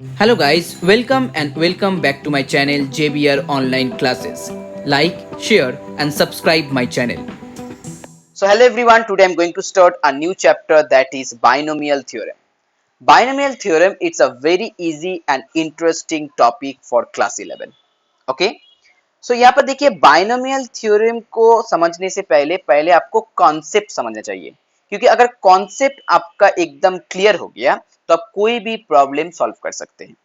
Hello guys, welcome back to my channel JBR Online Classes. Like, share and subscribe my channel. So hello everyone, today I'm going to start a new chapter that is binomial theorem. Binomial theorem it's a very easy and interesting topic for class 11. Okay? So यहाँ पर देखिए binomial theorem को समझने से पहले पहले आपको concept समझना चाहिए क्योंकि अगर कॉन्सेप्ट आपका एकदम क्लियर हो गया तो आप कोई भी प्रॉब्लम सॉल्व कर सकते हैं।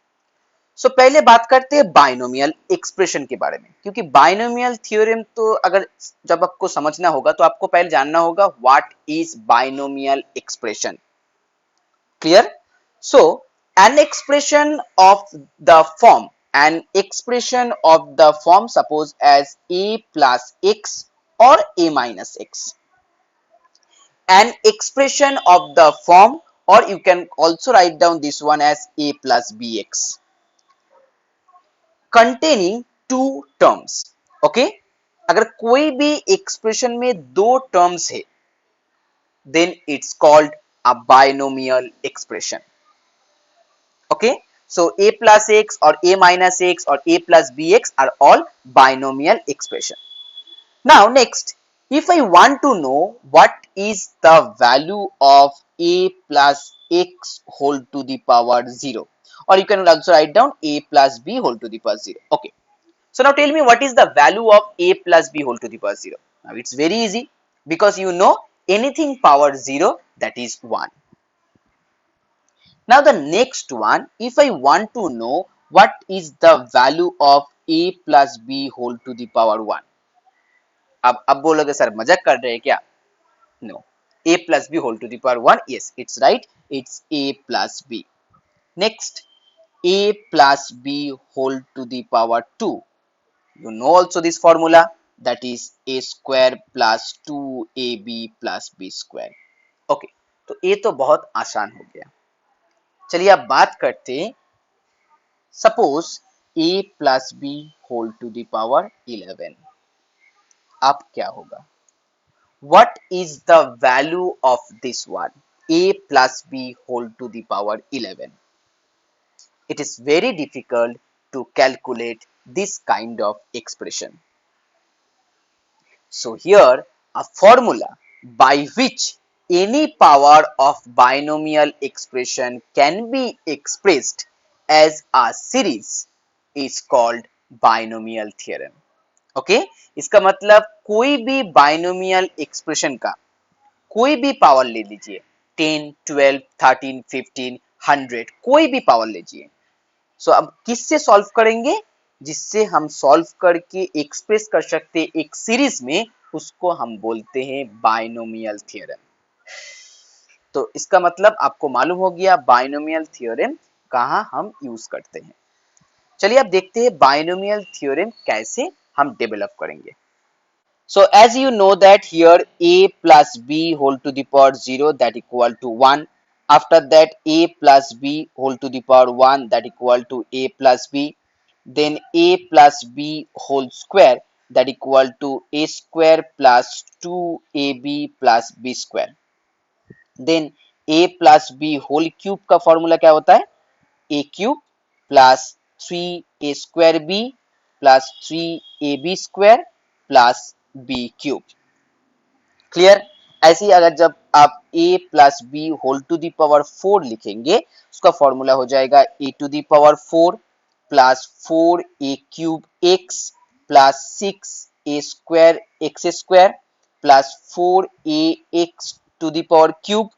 सो पहले बात करते हैं बाइनोमियल एक्सप्रेशन के बारे में क्योंकि बाइनोमियल थ्योरम तो अगर जब आपको समझना होगा तो आपको पहले जानना होगा what is binomial expression. Clear? So an expression of the form suppose as a plus x or a minus x, an expression of the form, or you can also write down this one as a plus bx containing two terms. Okay, अगर कोई भी expression में दो terms है then it's called a binomial expression. Okay, so a plus x or a minus x or a plus bx are all binomial expression. Now next, if I want to know what is the value of a plus x whole to the power 0, or you can also write down a plus b whole to the power 0. Okay, so now tell me what is the value of a plus b whole to the power 0. Now it's very easy because you know anything power 0 that is 1. Now the next one, if I want to know what is the value of a plus b whole to the power 1. अब बोलोगे sir मजाक कर रहे हैं क्या? No. A plus b whole to the power 1. Yes, it's right. It's a plus b. Next, a plus b whole to the power 2. You know also this formula, that is a square plus 2ab plus b square. Okay, तो ये तो बहुत आसान हो गया। चलिए अब बात करते हैं, suppose a plus b whole to the power 11. अब क्या होगा? What is the value of this one? A plus b whole to the power 11. It is very difficult to calculate this kind of expression. So here a formula by which any power of binomial expression can be expressed as a series is called binomial theorem. Okay इसका मतलब कोई भी binomial expression का कोई भी power ले लीजिए, 10, 12, 13, 15, 100, कोई भी पावर लीजिए। सो अब किससे सॉल्व करेंगे? जिससे हम सॉल्व करके एक्सप्रेस कर सकते एक सीरीज में, उसको हम बोलते हैं बाइनोमियल थ्योरम। तो इसका मतलब आपको मालूम हो गया बाइनोमियल थ्योरम कहाँ हम यूज करते हैं। चलिए अब देखते हैं बाइनोमियल थ्योरम कैसे हम डेवलप करेंगे। So as you know that here a plus b whole to the power 0 that equal to 1. After that a plus b whole to the power 1 that equal to a plus b. Then a plus b whole square that equal to a square plus 2ab plus b square. Then a plus b whole cube का formula क्या होता है? a cube plus 3a square b plus 3ab square plus b cube. Clear? ऐसे ही अगर जब आप a plus B whole to the power 4 लिखेंगे, उसका फॉर्मूला हो जाएगा a to the power 4 plus 4a cube x plus 6a square x square plus 4a x to the power cube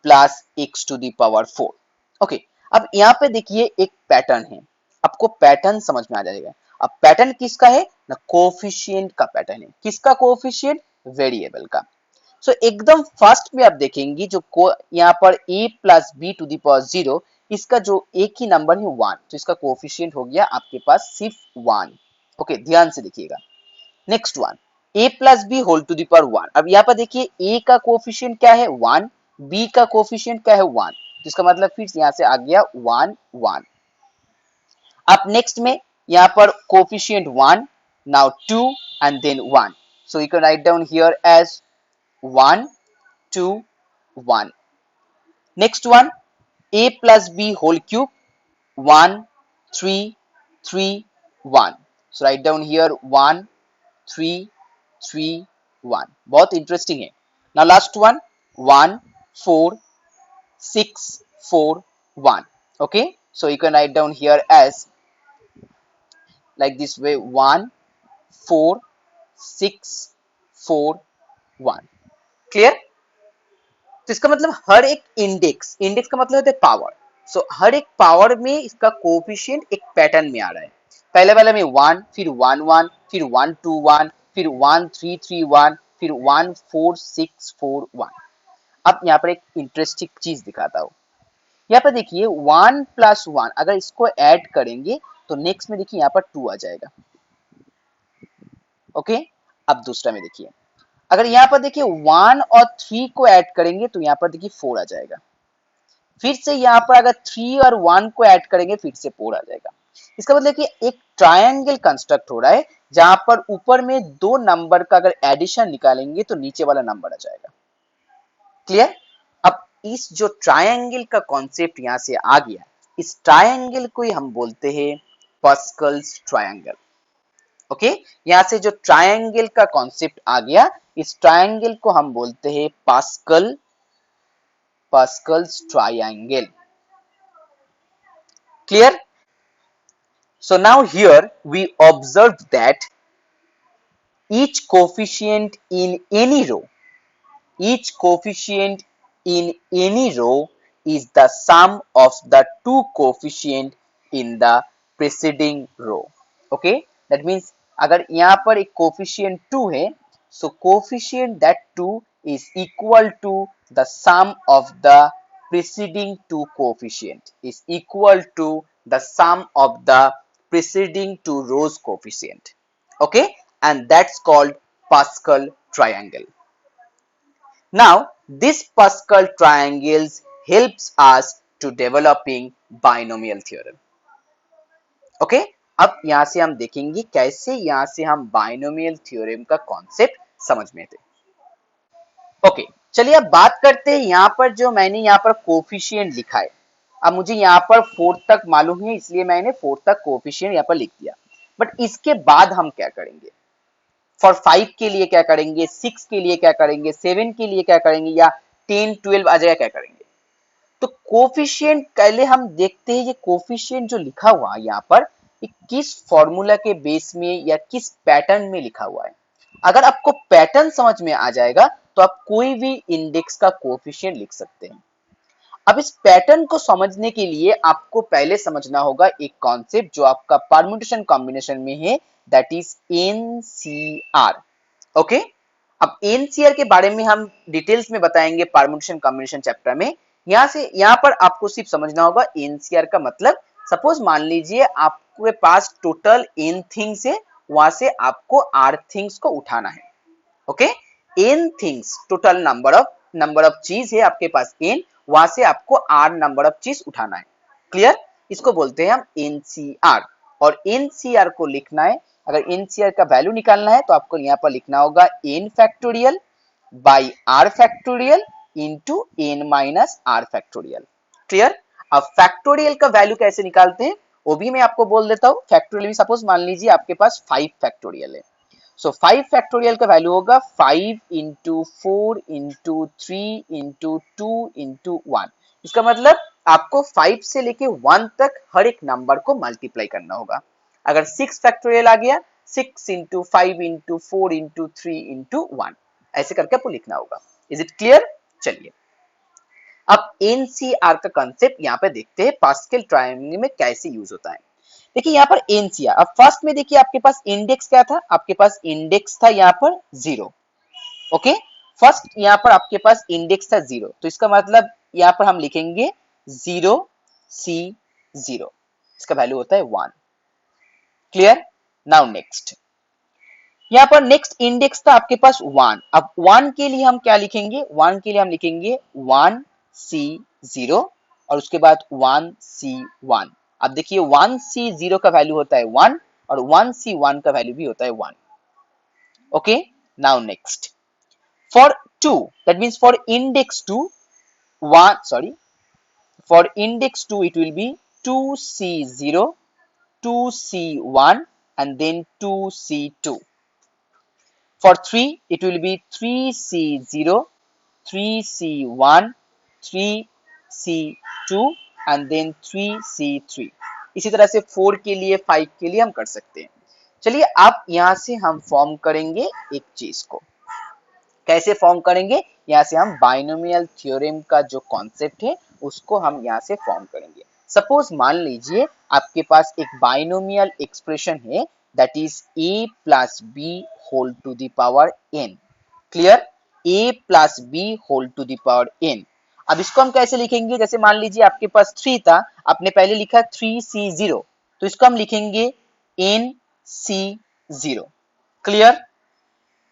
plus x to the power 4. Okay, अब यहाँ पे देखिए एक pattern है, आपको पैटर्न समझ में आ जाएगा। अब पैटर्न किसका है ना? कोफिशिएंट का पैटर्न है। किसका कोफिशिएंट? वेरिएबल का। सो एकदम फर्स्ट में आप देखेंगे जो यहाँ पर a plus B to the power 0, इसका जो एक ही नंबर है 1, तो इसका कोफिशिएंट हो गया आपके पास सिर्फ 1। ओके, ध्यान से देखिएगा। Next one a plus B whole to the power 1। अब यहाँ पर देखिए a का कोफिशिएंट क्या है? 1, b का कोफिशिएंट क्या है? 1, तो इसका मतलब फिर यहाँ से आ गया 1 1। अब नेक्स्ट में यहाँ पर coefficient 1, now 2 and then 1, so you can write down here as 1 2 1. Next one a plus b whole cube, 1 3 3 1. So write down here 1 3 3 1. बहुत इंटरेस्टिंग है. Now last one 1 4 6 4 1. Okay, so you can write down here as like this way 1 4 6 4 1. Clear? तो इसका मतलब हर एक index, index का मतलब होता है पावर. सो हर एक पावर में इसका कोफिशिएंट एक पैटर्न में आ रहा है. पहले वाले में 1, फिर 1 1, फिर 1 2 1, फिर 1 3 3 1, फिर 1 4 6 4 1. अब यहाँ पर एक इंटरेस्टिंग चीज दिखाता हूँ. यहाँ पर देखिए 1 प्लस 1 अगर इसको ऐड करेंगे तो नेक्स्ट में देखिए यहाँ पर 2 आ जाएगा. ओके, अब दूसरा में देखिए अगर यहाँ पर देखिए 1 और 3 को ऐड करेंगे तो यहाँ पर देखिए 4 आ जाएगा. फिर से यहाँ पर अगर 3 और 1 को ऐड करेंगे फिर से 4 आ जाएगा. इसका मतलब कि एक ट्रायंगल कंस्ट्रक्ट हो रहा है जहां पर ऊपर में दो नंबर का अगर एडिशन निकालेंगे तो नीचे वाला नंबर आ जाएगा. क्लियर? अब इस जो ट्रायंगल का कॉन्सेप्ट यहाँ से आ गया, इस ट्रायंगल को ही हम बोलते हैं पास्कल्स ट्रायंगल. ओके, यहाँ से जो ट्रायंगल का कॉन्सेप्ट आ गया, इस ट्रायंगल को हम बोलते हैं Pascal's triangle. Clear? So now here we observed that each coefficient in any row, each coefficient in any row is the sum of the two coefficient in the preceding row. Okay, that means अगर यहाँ पर एक coefficient 2 है, so coefficient that 2 is equal to the sum of the preceding two coefficient is equal to the sum of the preceding two rows coefficient. Okay, and that's called Pascal triangle. Now this Pascal triangles helps us to developing binomial theorem. Okay, अब यहाँ से हम देखेंगे कैसे यहाँ से हम binomial theorem का कॉन्सेप्ट समझ में थे. ओके, चलिए अब बात करते हैं यहाँ पर जो मैंने यहाँ पर कोफिशिएंट लिखा है. अब मुझे यहाँ पर 4 तक मालूम है इसलिए मैंने 4 तक कोफिशिएंट यहाँ पर लिख दिया. बट इसके बाद हम क्या करेंगे? फॉर 5 के लिए क्या करेंगे, 6 के लिए क्या करेंगे, 7 के लिए क्या करेंगे, या 10 12 आ जाएगा क्या करेंगे? तो कोफिशिएंट पहले हम देखते हैं ये कोफिशिएंट जो लिखा हुआ है यहाँ पर किस फॉर्मूला के बेस में या किस पैटर्न में लिखा हुआ है. अगर आपको पैटर्न समझ में आ जाएगा तो आप कोई भी इंडेक्स का कोफिशिएंट लिख सकते हैं. अब इस पैटर्न को समझने के लिए आपको पहले समझना होगा एक कॉन्सेप्ट जो आपका परम्यूटेशन कॉम्बिनेशन में है, दैट इज एनसीआर. ओके, अब एनसीआर के बारे में हम डिटेल्स में बताएंगे परम्यूटेशन कॉम्बिनेशन चैप्टर में. यहाँ पर आपको सिर्फ समझना होगा एनसीआर का मतलब. सपोज मान लीजिए आपके पास टोटल एन थिंग्स है, वहां से आपको आर थिंग्स को उठाना है. Okay, N things total number of चीज है आपके पास एन, वहां से आपको आर नंबर ऑफ चीज उठाना है. क्लियर? इसको बोलते हैं हम एनसीआर. और एनसीआर को लिखना है, अगर एनसीआर का वैल्यू निकालना है तो आपको यहाँ पर लिखना होगा N factorial by R factorial into N minus R factorial. Clear? अब फैक्टोरियल का वैल्यू कैसे निकालते हैं वो भी मैं आपको बोल देता हूँ. फैक्टोरियल में सपोज मान लीजिए आपके पास 5 फैक्टोरियल है. सो 5 फैक्टोरियल का वैल्यू होगा 5 इंटू 4 इंटू 3 इंटू 2 इंटू 1. इसका मतलब आपको 5 से लेके 1 तक हर एक नंबर को मल्टीप्लाई करना होगा. अगर 6 फैक्टोरियल आ गया 6 इंटू 5 इंटू 4 इंटू 3 इंटू 1, ऐसे करके आपको लिखना होगा. Is it clear? चलिए अब एनसीआर का कंसेप्ट यहाँ पे देखते हैं पास्कल ट्रायंगल में कैसे यूज होता है. देखिए यहाँ पर एनसीआर, अब फर्स्ट में देखिए आपके पास इंडेक्स क्या था, आपके पास इंडेक्स था यहाँ पर 0. ओके, फर्स्ट यहाँ पर आपके पास इंडेक्स था 0, तो इसका मतलब यहाँ पर हम लिखेंगे 0 C 0, इसका वैल्यू होता है 1. क्लियर? नाउ नेक्स्ट यहाँ पर नेक्स्ट इंडेक्स था आपके पास 1. अब 1 के लिए हम क्या लिखेंगे, 1 के लिए हम लिखेंगे 1 C 0 और उसके बाद 1 C 1. अब देखिए 1 C 0 का वैल्यू होता है 1 और 1 C 1 का वैल्यू भी होता है 1. Okay, now next for 2, that means for index 2 1, sorry, for index 2 it will be 2c0, 2c1 and then 2c2. For 3 it will be 3c0, 3c1, 3c2 and then 3c3. इसी तरह से 4 के लिए, 5 के लिए हम कर सकते हैं। चलिए अब यहां से हम फॉर्म करेंगे एक चीज को। कैसे फॉर्म करेंगे? यहाँ से हम बाइनोमियल थ्योरम का जो कॉन्सेप्ट है उसको हम यहाँ से फॉर्म करेंगे। सपोज मान लीजिए आपके पास एक बाइनोमियल एक्सप्रेशन है that is a plus B whole to the power n। Clear? a plus B whole to the power n। अब इसको हम कैसे लिखेंगे? जैसे मान लीजिए आपके पास 3 था, आपने पहले लिखा 3c0, तो इसको हम लिखेंगे nc0। क्लियर?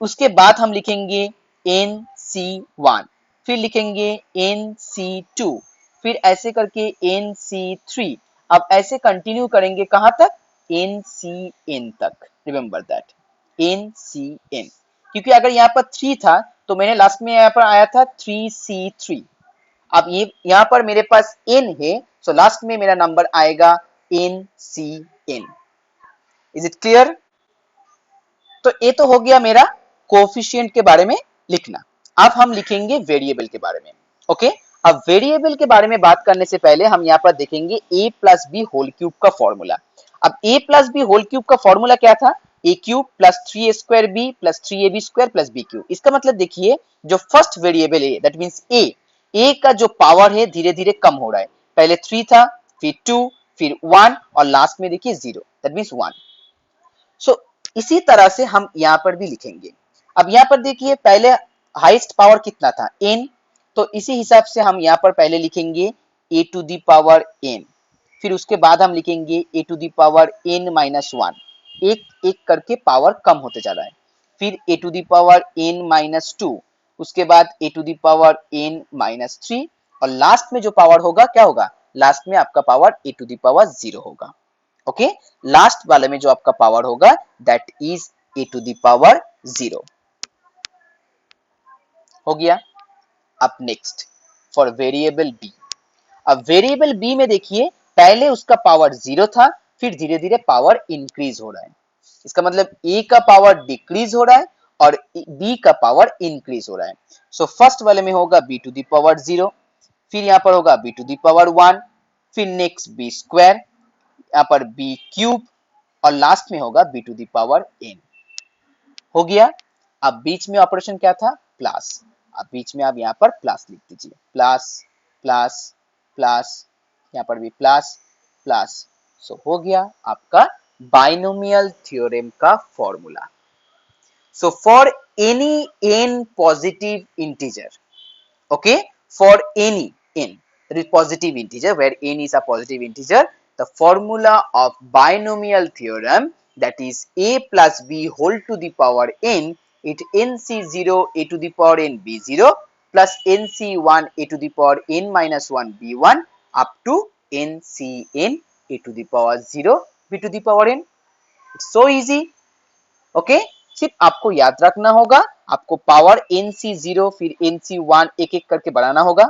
उसके बाद हम लिखेंगे nc1, फिर लिखेंगे nc2, फिर ऐसे करके nc3। अब ऐसे कंटिन्यू करेंगे कहां तक? ncn तक। रिमेंबर दैट, ncn, क्योंकि अगर यहाँ पर 3 था तो मैंने लास्ट में यहाँ पर आया था 3c3। अब ये यहाँ पर मेरे पास n है, सो लास्ट में मेरा नंबर आएगा ncn। Is it clear? तो ये तो हो गया मेरा कोफिशिएंट के बारे में लिखना। अब हम लिखेंगे वेरिएबल के बारे में। ओके, अब वेरिएबल के बारे में बात करने से पहले हम यहाँ पर देखेंगे a plus B whole cube का फॉर्मूला। अब a plus B whole cube का फॉर्मूला क्या था? a cube plus 3a² b plus 3ab² plus b cube. इसका मतलब देखिए, जो फर्स्ट वेरिएबल है दैट मीन्स a का जो पावर है धीरे धीरे कम हो रहा है। पहले 3 था, फिर 2, फिर 1 और लास्ट में देखिए 0, दैट मीन्स 1। सो इसी तरह से हम यहाँ पर भी लिखेंगे। अब यहाँ पर देखिए पहले हाईएस्ट पावर कितना था? n, तो इसी हिसाब से हम यहाँ पर पहले लिखेंगे a to the power n, फिर उसके बाद हम लिखेंगे a to the power n minus 1। एक एक करके पावर कम होते जा रहा है। फिर a to the power n minus 2, उसके बाद a to the power n minus 3 और लास्ट में जो पावर होगा क्या होगा? लास्ट में आपका power a to the power 0 होगा। ओके, लास्ट वाले में जो आपका पावर होगा that is a to the power 0। हो गया। अब नेक्स्ट फॉर वेरिएबल b। अब वेरिएबल b में देखिए पहले उसका पावर 0 था, फिर धीरे धीरे पावर इंक्रीज हो रहा है। इसका मतलब a का पावर डिक्रीज हो रहा है और b का पावर इंक्रीज हो रहा है। सो फर्स्ट वाले में होगा b टू द पावर 0, फिर यहाँ पर होगा b टू द पावर 1, फिर नेक्स्ट b स्क्वायर, यहाँ पर b क्यूब और लास्ट में होगा b to the power n। हो गया। अब बीच में ऑपरेशन क्या था? प्लस। अब बीच में आप यहाँ पर प्लस लिख दीजिए, प्लस प्लस प्लस, यहाँ पर भी प्लस प्लस। सो हो गया आपका बाइनोमियल थ्योरम का formula. So for any n positive integer, okay, for any n positive integer where n is a positive integer, the formula of binomial theorem that is a plus b whole to the power n, it nc0 a to the power n b0 plus nc1 a to the power n minus 1 b1 up to ncn a to the power 0 b to the power n। It's so easy। Okay, सिर्फ आपको याद रखना होगा, आपको power nc0 फिर nc1 एक एक करके बढ़ाना होगा।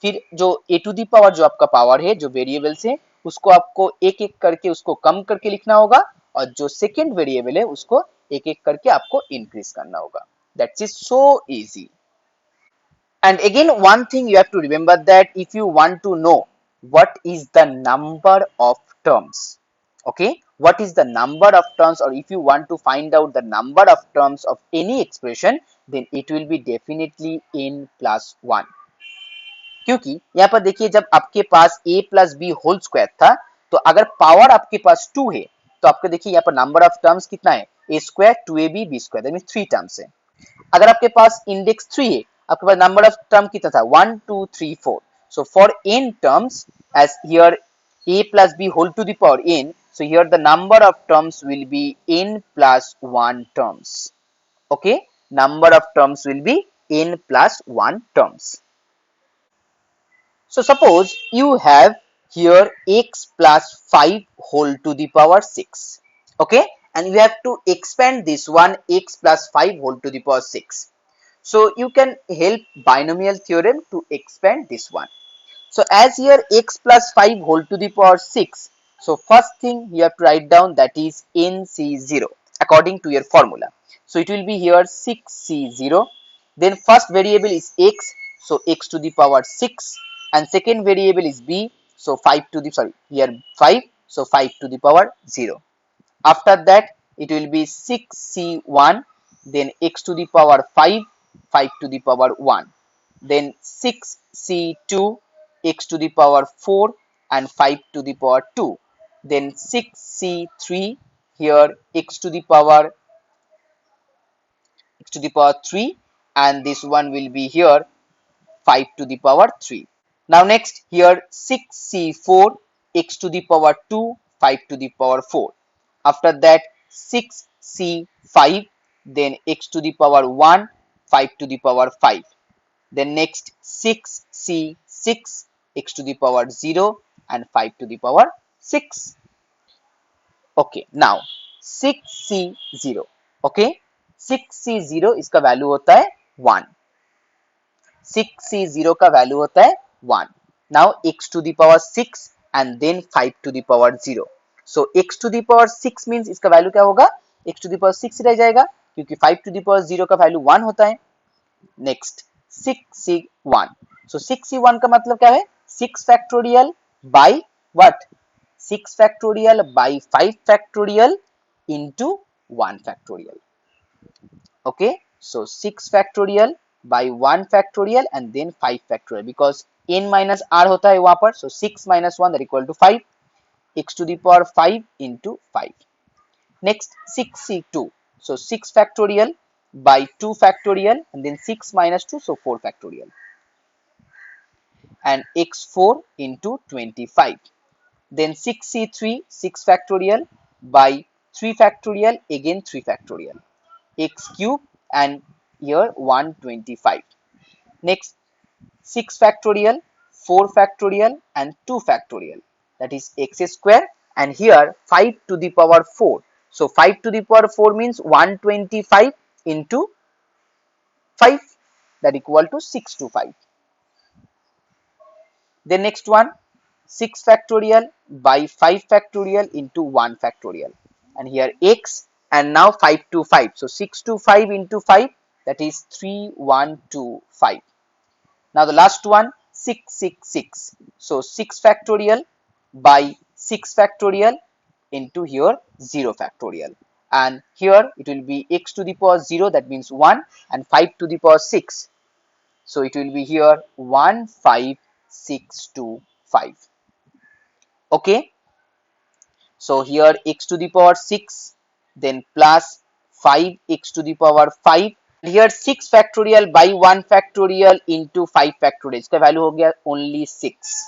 फिर जो a टू दी पावर जो आपका पावर है जो वेरिएबल से, उसको आपको एक एक करके उसको कम करके लिखना होगा और जो सेकेंड वेरिएबल है उसको एक एक करके आपको इंक्रीज करना होगा। That's is so easy. And again one thing you have to remember that if you want to know what is the number of terms, okay, what is the number of terms, or if you want to find out the number of terms of any expression, then it will be definitely n plus 1। क्योंकि यहाँ पर देखिए जब आपके पास a plus B whole square था, तो अगर पावर आपके पास 2 है तो आपको देखिए यहाँ पर नंबर ऑफ टर्म्स कितना है? a square 2ab b square, that means 3 terms है। अगर आपके पास इंडेक्स 3 है, आपके पास नंबर ऑफ टर्म कितना था? 1 2 3 4। So for n terms as here a plus b whole to the power n, so here the number of terms will be n plus 1 terms। okay, number of terms will be n plus 1 terms। so suppose you have here x plus 5 whole to the power 6, okay, and you have to expand this one x plus 5 whole to the power 6। so you can help binomial theorem to expand this one। So as here x plus 5 whole to the power 6, so first thing you have to write down, that is NC0 according to your formula. So it will be here 6C0. Then first variable is x, so x to the power 6, and second variable is b, so 5 to the, sorry, here 5, so 5 to the power 0. After that it will be 6C1, then x to the power 5, 5 to the power 1, then 6C2, x to the power 4 and 5 to the power 2, then 6C3, here x to the power 3, and this one will be here 5 to the power 3. Now next here 6C4, x to the power 2, 5 to the power 4. After that 6C5, then x to the power 1, 5 to the power 5. Then next 6C6, x to the power 0 and 5 to the power 6. Okay, now 6C0. Okay, 6C0 इसका value होता है 1. 6C0 का value होता है 1. Now x to the power 6 and then 5 to the power 0. So x to the power 6 means इसका value क्या होगा, x to the power 6 रह जाएगा क्योंकि 5 to the power 0 का वैल्यू 1 होता है. Next 6C1. So 6C1 का मतलब क्या है, 6 factorial by what, 6 factorial by 5 factorial into 1 factorial. Okay, so 6 factorial by 1 factorial and then 5 factorial, because n minus r होता है वहां पर. So 6 minus 1 that equal to 5, x to the power 5 into 5. Next 6C2. So 6 factorial by 2 factorial and then 6 minus 2, so 4 factorial, and x4 into 25. Then 6C3, 6 factorial by 3 factorial, again 3 factorial, x cube, and here 125. Next 6 factorial, 4 factorial and 2 factorial, that is x square, and here 5 to the power 4. So 5 to the power 4 means 125 into 5, that equal to 625. Then next one 6 factorial by 5 factorial into 1 factorial, and here x, and now 5 to 5, so 6 to 5 into 5, that is 3125. Now the last one 666. So 6 factorial by 6 factorial into here 0 factorial, and here it will be x to the power 0, that means 1, and 5 to the power 6, so it will be here 15625. Okay, so here x to the power 6, then plus 5x to the power 5, here 6 factorial by 1 factorial into 5 factorial, इसका value हो गया only 6,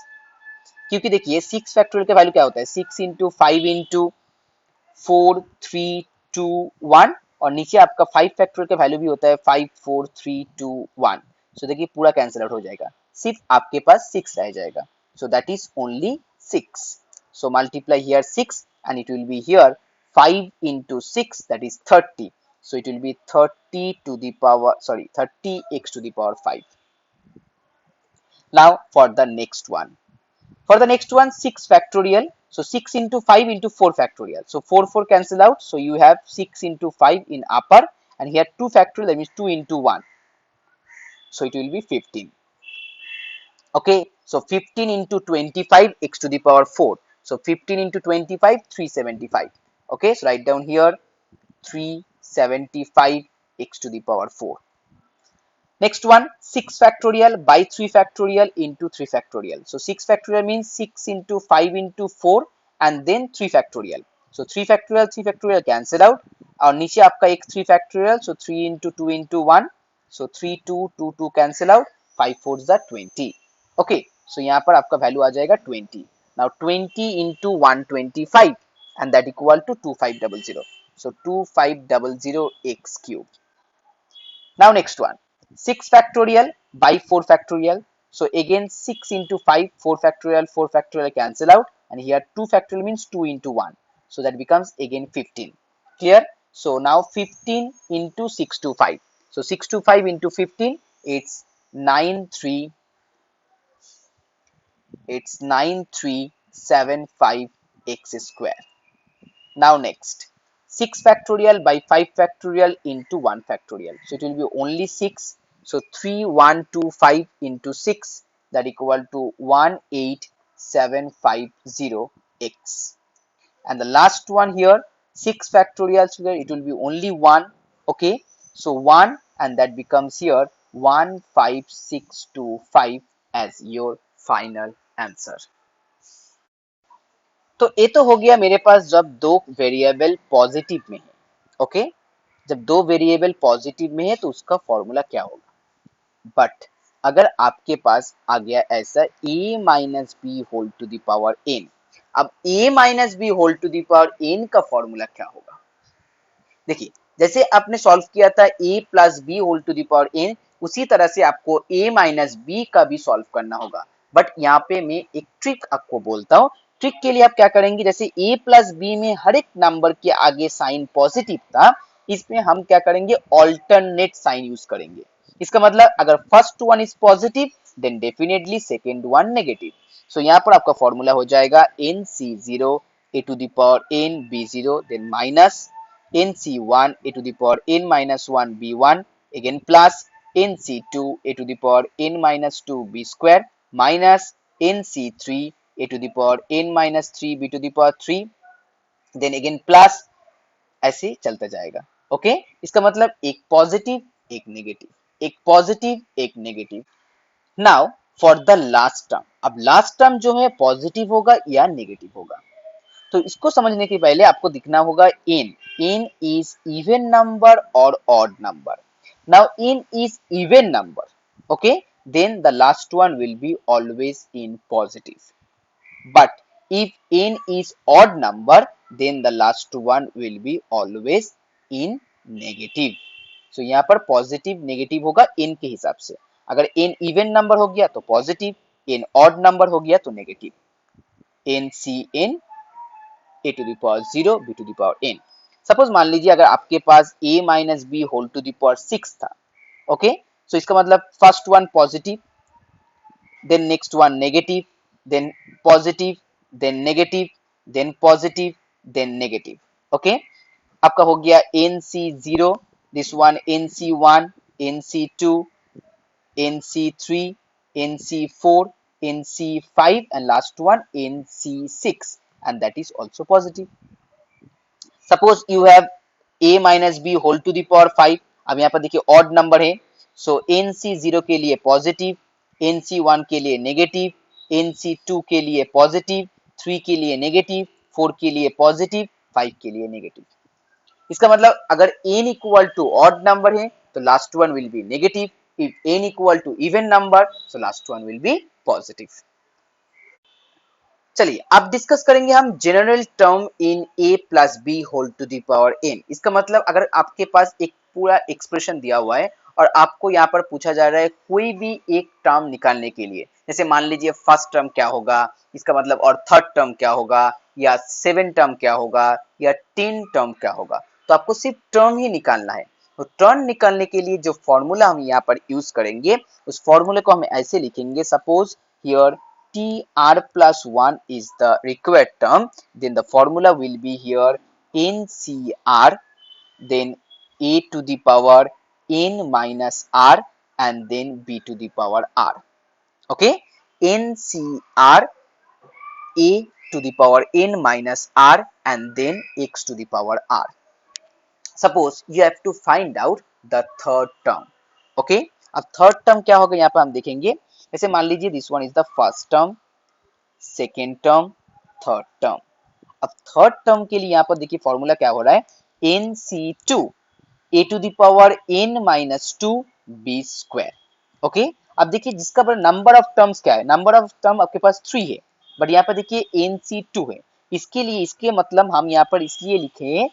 क्योंकि देखिए 6 factorial का value क्या होता है, 6 into 5 into 4 3 2 1, और नीचे आपका 5 फैक्टोरियल का वैल्यू भी होता है 5 4 3 2 1. सो देखिए पूरा कैंसिल आउट हो जाएगा, सिर्फ आपके पास 6 रह जाएगा. So that is only 6. So multiply here 6 and it will be here 5 into 6, that is 30. So it will be 30 to the power, sorry, 30x to the power 5. Now for the next one. For the next one 6 factorial. So 6 into 5 into 4 factorial. So 4 4 cancel out. So you have 6 into 5 in upper, and here 2 factorial, that means 2 into 1. So it will be 15. Okay, so 15 into 25 x to the power 4. So 15 into 25, 375. Okay, so write down here 375 x to the power 4. Next one 6 factorial by 3 factorial into 3 factorial. So 6 factorial means 6 into 5 into 4 and then 3 factorial. So 3 factorial cancel out, और नीचे आपका एक 3 factorial, so 3 into 2 into 1, so 3 2 2 2 cancel out, 5 4s are 20. Okay, so यहाँ पर आपका value आ जाएगा 20. Now 20 into 125, and that equal to 2500. So 2500 x cube. Now next one 6 factorial by 4 factorial. So again 6 into 5, 4 factorial cancel out, and here 2 factorial means 2 into 1. So that becomes again 15. Clear? So now 15 into 6 to 5. So 6 to 5 into 15, it's 93 It's 9375 x square. Now next, 6 factorial by 5 factorial into 1 factorial. So it will be only 6. So 3125 into 6, that equal to 18750x. And the last one here, 6 factorial square, it will be only 1. Okay, so 1, and that becomes here 15625 as your final answer. तो ये तो हो गया मेरे पास जब दो variable positive में है. ओके, जब दो वेरिएबल पॉजिटिव में है तो उसका फॉर्मूला क्या होगा. बट अगर आपके पास आ गया ऐसा a minus b whole to the power n, अब a minus b whole to the power n का फॉर्मूला क्या होगा. देखिए, जैसे आपने सॉल्व किया था a plus B whole to the power n, उसी तरह से आपको a माइनस बी का भी सॉल्व करना होगा. बट यहाँ पे मैं एक ट्रिक आपको बोलता हूँ. ट्रिक के लिए आप क्या करेंगे, जैसे a प्लस बी में हर एक नंबर के आगे साइन पॉजिटिव था, इसमें हम क्या करेंगे, ऑल्टरनेट साइन यूज करेंगे. इसका मतलब अगर first one is positive then definitely second one negative. So यहाँ पर आपका फॉर्मूला हो जाएगा nc0 a to the power n b0 then minus nc1 a to the power n minus 1 b1 again plus nc2 a to the power n minus 2 b square minus nc3 a to the power n minus 3 b to the power 3 then again plus ऐसे चलता जाएगा. Okay, इसका मतलब एक positive एक negative, एक positive एक negative. Now for the last term, अब लास्ट टर्म जो है पॉजिटिव होगा या नेगेटिव होगा. तो इसको समझने के पहले आपको दिखना होगा n. n is even number or odd number. Now n is even number. Okay, then the last one will be always in positive. But if n is odd number, then the last one will be always in negative. So यहाँ पर positive negative होगा n के हिसाब से. अगर n even number हो गया तो पॉजिटिव, n ऑड नंबर हो गया तो negative. n c n a to the power 0 b to the power n. Suppose मान लीजिए अगर आपके पास a minus b whole to the power 6 था. ओके, सो इसका मतलब first one positive, then next one negative, then positive, then negative, then positive, then negative. Okay, आपका हो गया nc0, this one nc1, nc2, nc3, nc4, nc5 and last one nc6, and that is also positive. Suppose you have a minus b whole to the power 5. अब यहाँ पर देखिए odd number है, सो nc0 के लिए पॉजिटिव, nc1 के लिए negative, nc2 के लिए पॉजिटिव, 3 के लिए नेगेटिव, 4 के लिए पॉजिटिव, 5 के लिए नेगेटिव. इसका मतलब अगर n equal to odd number है तो last one will be negative. If n equal to even number so last one will be positive. चलिए अब डिस्कस करेंगे हम general term in a plus B whole to the power n. इसका मतलब अगर आपके पास एक पूरा एक्सप्रेशन दिया हुआ है और आपको यहाँ पर पूछा जा रहा है कोई भी एक टर्म निकालने के लिए, जैसे मान लीजिए फर्स्ट टर्म क्या होगा, इसका मतलब और थर्ड टर्म क्या होगा, या 7 टर्म क्या होगा, या 10 टर्म क्या होगा, तो आपको सिर्फ टर्म ही निकालना है. तो टर्म निकालने के लिए जो फॉर्मूला हम यहाँ पर यूज करेंगे उस फॉर्मूले को हम ऐसे लिखेंगे. Suppose here tr plus 1 is the required term, then the formula will be here ncr, then a to the power n minus r, and then b to the power r. Okay, ncr, a to the power n minus r, and then x to the power r. Suppose you have to find out the third term. Okay, अब third term क्या होगा यहाँ पर हम देखेंगे. जैसे मान लीजिए this one is the first term, second term, third term. अब थर्ड टर्म के लिए यहाँ पर देखिए फॉर्मूला क्या हो रहा है, nc2 a to the power n minus 2 b square. Okay, अब देखिए जिसका नंबर ऑफ टर्म्स क्या है, नंबर ऑफ टर्म आपके पास 3 है, बट यहाँ पर देखिए nc2 है. इसके लिए इसके मतलब हम यहाँ पर इसलिए लिखे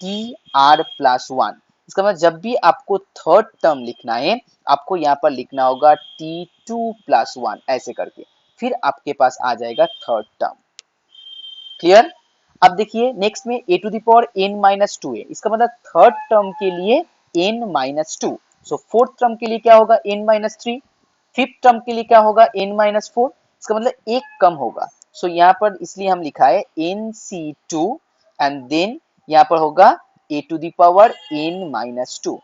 tr plus 1. इसका मतलब जब भी आपको थर्ड टर्म लिखना है आपको यहाँ पर लिखना होगा t2 plus 1 ऐसे करके, फिर आपके पास आ जाएगा थर्ड टर्म. क्लियर. अब देखिए नेक्स्ट में a to the power n minus 2 है, इसका मतलब थर्ड टर्म के लिए n minus 2. So fourth term के लिए क्या होगा n माइनस 3, फिफ्थ टर्म के लिए क्या होगा n माइनस 4, इसका मतलब एक कम होगा। सो यहाँ पर इसलिए हम लिखा है NC2 एंड देन यहाँ पर होगा a to the power n-2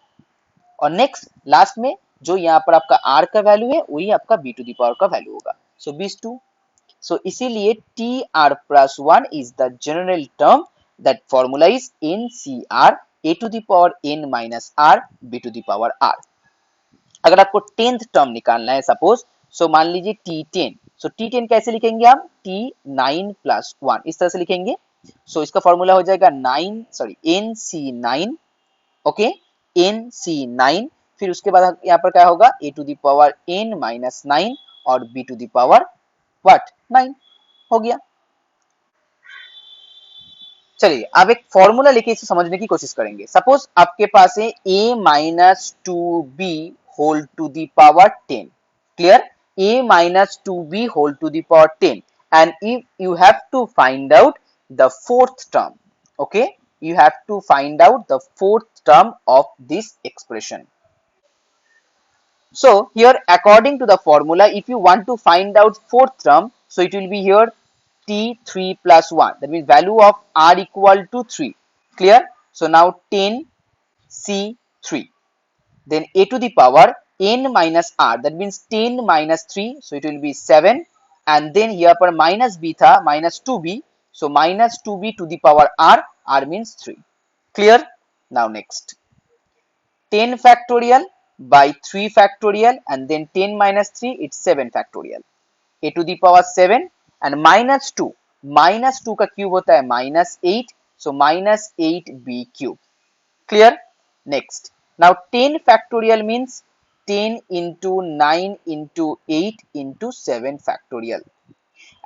और नेक्स्ट लास्ट में जो यहाँ पर आपका r का वैल्यू है वही आपका b टू द पावर का वैल्यू होगा। सो 22। सो इसीलिए tr plus 1 is the general term that formula is NCR a to the power n minus r b to the power r। अगर आपको 10th टर्म निकालना है सपोज, सो मान लीजिए T10, सो T10 कैसे लिखेंगे हम, T9 plus 1 इस तरह से लिखेंगे। सो इसका फॉर्मूला हो जाएगा NC9, ओके, NC9। फिर उसके बाद यहाँ पर क्या होगा, a to the power n minus 9 और b to the power what 9 हो गया। चलिए अब एक फॉर्मूला लेके इसे समझने की कोशिश करेंगे। सपोज आपके पास है a minus two b whole to the power 10, clear, a minus two b whole to the power 10 and if you have to find out the fourth term, okay, you have to find out the fourth term of this expression. So here according to the formula, if you want to find out fourth term, so it will be here T3 plus 1, that means value of r equal to 3, clear. So now 10 C3, then a to the power n minus r, that means 10 minus 3, so it will be 7 and then here पर minus b था minus 2b, so minus 2b to the power r means 3, clear. Now next 10 factorial by 3 factorial and then 10 minus 3 it's 7 factorial, a to the power 7 and minus 2 का cube होता है minus 8, so minus 8b cube, clear. Next now 10 factorial means 10 into 9 into 8 into 7 factorial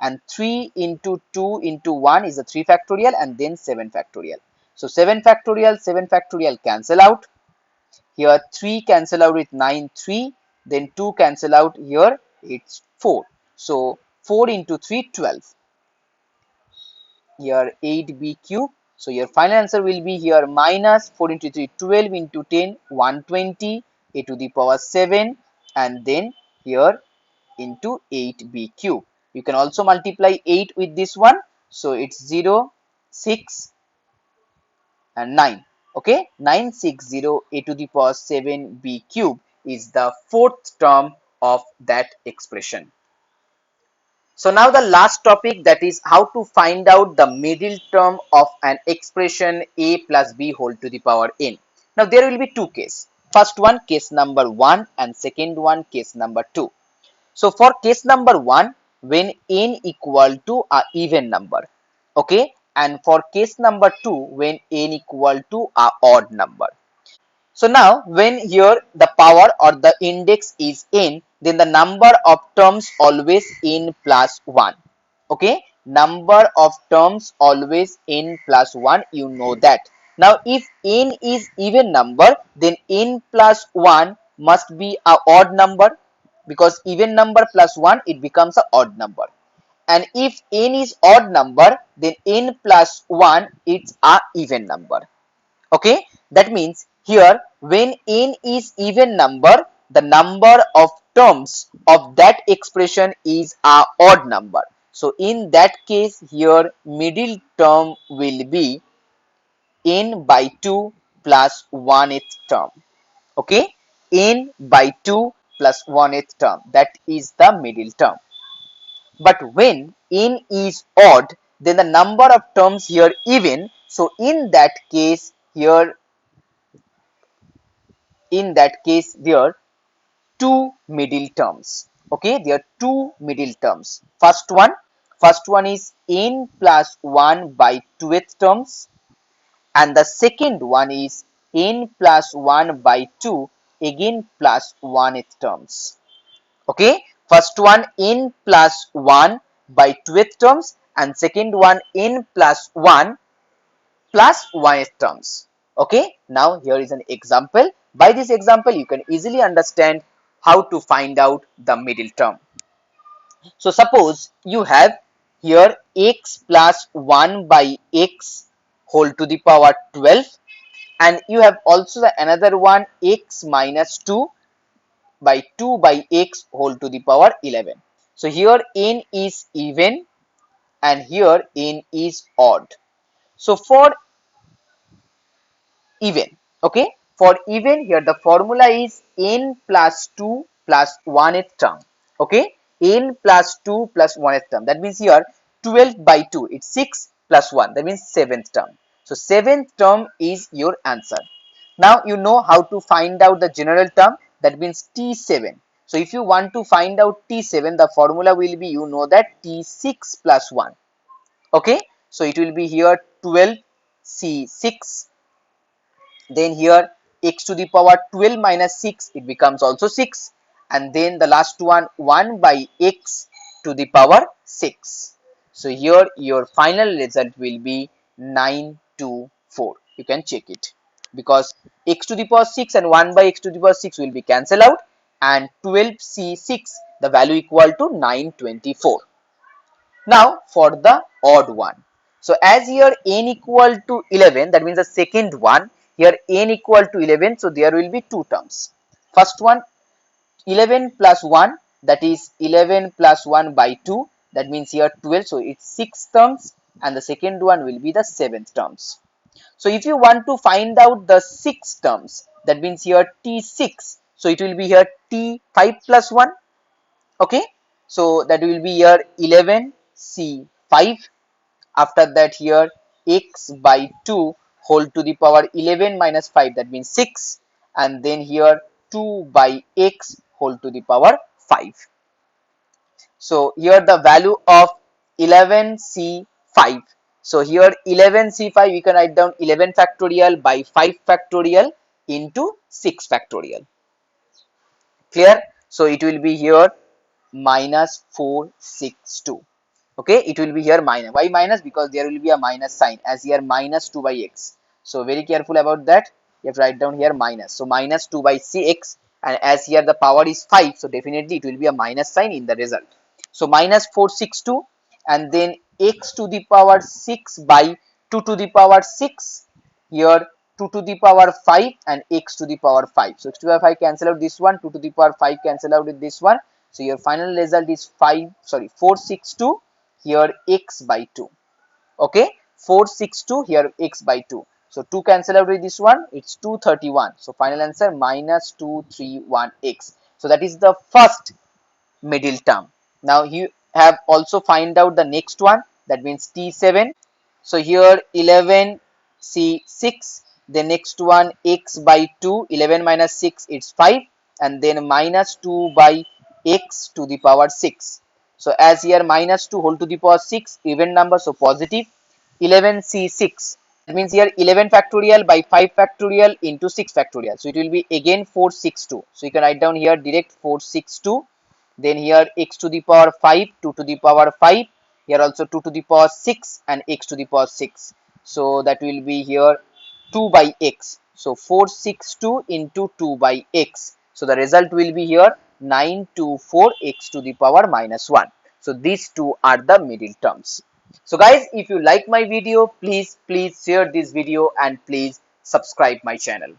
and 3 into 2 into 1 is a 3 factorial and then 7 factorial. So 7 factorial cancel out. Here 3 cancel out with 9, 3, then 2 cancel out, here it's 4. So 4 into 3, 12. Here 8b cube. So your final answer will be here minus 4 into 3, 12 into 10, 120, a to the power 7 and then here into 8b cube. You can also multiply 8 with this one. So it's 0, 6 and 9. Okay, 960 a to the power 7b cube is the fourth term of that expression. So now the last topic, that is how to find out the middle term of an expression a plus b whole to the power n. Now there will be two cases. First one case number 1 and second one case number 2. So for case number 1, when n equal to a even number, okay, and for case number 2 when n equal to a odd number. So now when here the power or the index is n, then the number of terms always n plus 1, okay, number of terms always n plus 1, you know that. Now if n is even number, then n plus 1 must be a odd number, because even number plus 1 it becomes a odd number, and if n is odd number then n plus 1 it's a even number, okay. That means here when n is even number, the number of terms of that expression is a odd number. So in that case here middle term will be n by 2 plus 1th term, okay, n by 2 plus 1th term, that is the middle term. But when n is odd, then the number of terms here even, so in that case here, there are two middle terms, okay, there are two middle terms. First one is n plus 1 by 2th terms, and the second one is n plus 1 by 2 again plus 1th terms, okay. First one n plus 1 by 2th terms and second one n plus 1 plus 1th terms, okay. Now here is an example. By this example you can easily understand how to find out the middle term. So suppose you have here x plus 1 by x whole to the power 12, and you have also the another one x minus 2 by 2 by x whole to the power 11. So here n is even and here n is odd. So for even, okay, for even here the formula is n plus 2 plus 1th term, okay, n plus 2 plus 1th term, that means here 12 by 2 it's 6 plus 1, that means 7th term. So 7th term is your answer. Now you know how to find out the general term, that means t7. So if you want to find out t7, the formula will be, you know, that t6 plus 1, okay. So it will be here 12 c6, then here x to the power 12 minus 6, it becomes also 6, and then the last one 1 by x to the power 6. So here your final result will be 924. You can check it, because x to the power 6 and 1 by x to the power 6 will be cancelled out, and 12c6 the value equal to 924. Now for the odd one. So as here n equal to 11, that means the second one, here n equal to 11, so there will be two terms. First one 11 plus 1, that is 11 plus 1 by 2, that means here 12, so it's 6 terms, and the second one will be the 7th terms. So if you want to find out the 6 terms, that means here t6, so it will be here t5 plus 1, okay. So that will be here 11c5. After that here x by 2 whole to the power 11 minus 5, that means 6, and then here 2 by x whole to the power 5. So here the value of 11c5. So here 11c5 we can write down 11 factorial by 5 factorial into 6 factorial. Clear? So it will be here minus 462. Okay, it will be here minus. Why minus? Because there will be a minus sign, as here minus 2 by x. So very careful about that. You have to write down here minus. So minus 2 by cx, and as here the power is 5, so definitely it will be a minus sign in the result. So minus 462, and then x to the power 6 by 2 to the power 6. Here 2 to the power 5 and x to the power 5. So x to the power 5 cancel out this one, 2 to the power 5 cancel out with this one. So your final result is 462 here x by 2. Okay, 462 here x by 2. So 2 cancel out with this one, it's 231. So final answer minus 231x. So that is the first middle term. Now you have also find out the next one, that means t7. So here 11c6, the next one x by 2, 11 minus 6 it's 5, and then minus 2 by x to the power 6. So as here minus 2 whole to the power 6, even number, so positive. 11c6, that means here 11 factorial by 5 factorial into 6 factorial. So it will be again 462. So you can write down here direct 462. Then here x to the power 5, 2 to the power 5, here also 2 to the power 6 and x to the power 6. So that will be here 2 by x. So 462 into 2 by x. So the result will be here 924 x to the power minus 1. So these two are the middle terms. So guys, if you like my video, please share this video and please subscribe my channel.